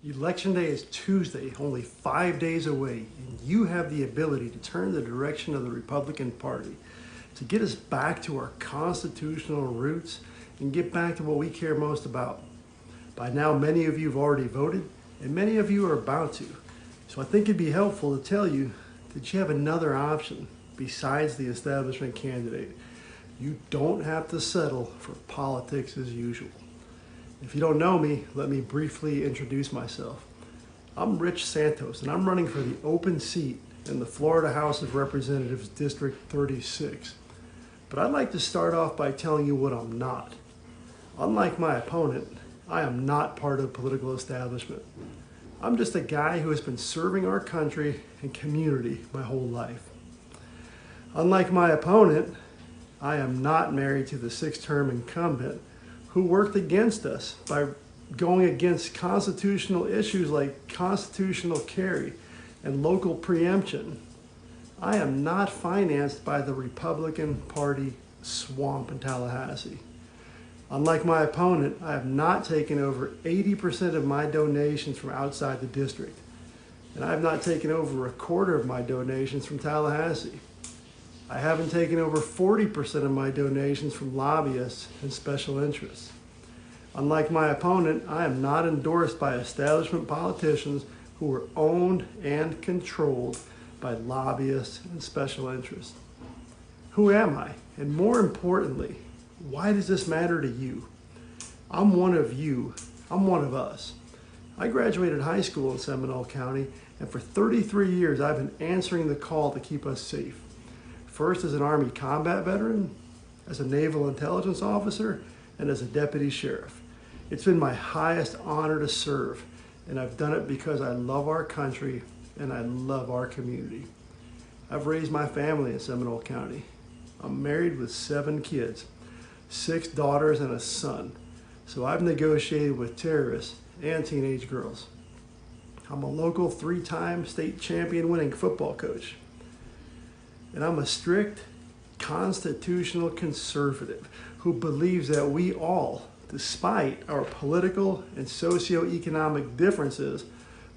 Election day is Tuesday, only 5 days away, and you have the ability to turn the direction of the Republican Party, to get us back to our constitutional roots and get back to what we care most about. By now, many of you have already voted, and many of you are about to. So I think it'd be helpful to tell you that you have another option besides the establishment candidate. You don't have to settle for politics as usual. If you don't know me, let me briefly introduce myself. I'm Rich Santos, and I'm running for the open seat in the Florida House of Representatives, District 36. But I'd like to start off by telling you what I'm not. Unlike my opponent, I am not part of the political establishment. I'm just a guy who has been serving our country and community my whole life. Unlike my opponent, I am not married to the six-term incumbent who worked against us by going against constitutional issues like constitutional carry and local preemption. I am not financed by the Republican Party swamp in Tallahassee. Unlike my opponent, I have not taken over 80% of my donations from outside the district, and I have not taken over a quarter of my donations from Tallahassee. I haven't taken over 40% of my donations from lobbyists and special interests. Unlike my opponent, I am not endorsed by establishment politicians who are owned and controlled by lobbyists and special interests. Who am I? And more importantly, why does this matter to you? I'm one of you. I'm one of us. I graduated high school in Seminole County, and for 33 years I've been answering the call to keep us safe. First as an Army combat veteran, as a naval intelligence officer, and as a deputy sheriff. It's been my highest honor to serve, and I've done it because I love our country and I love our community. I've raised my family in Seminole County. I'm married with 7 kids, 6 daughters and a son, so I've negotiated with terrorists and teenage girls. I'm a local 3-time state champion winning football coach. And I'm a strict constitutional conservative who believes that we all, despite our political and socioeconomic differences,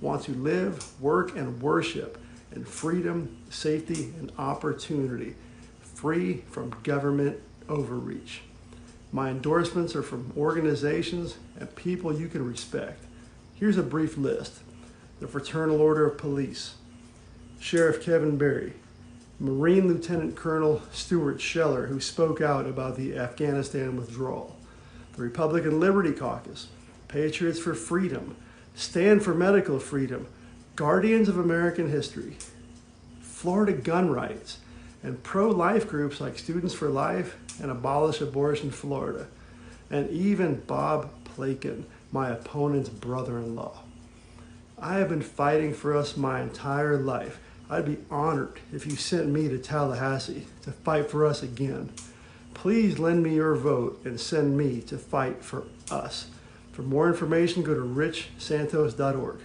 want to live, work, and worship in freedom, safety, and opportunity, free from government overreach. My endorsements are from organizations and people you can respect. Here's a brief list: the Fraternal Order of Police, Sheriff Kevin Berry, Marine Lieutenant Colonel Stuart Scheller, who spoke out about the Afghanistan withdrawal, the Republican Liberty Caucus, Patriots for Freedom, Stand for Medical Freedom, Guardians of American History, Florida Gun Rights, and pro-life groups like Students for Life and Abolish Abortion Florida, and even Bob Plakin, my opponent's brother-in-law. I have been fighting for us my entire life. I'd be honored if you sent me to Tallahassee to fight for us again. Please lend me your vote and send me to fight for us. For more information, go to richsantos.org.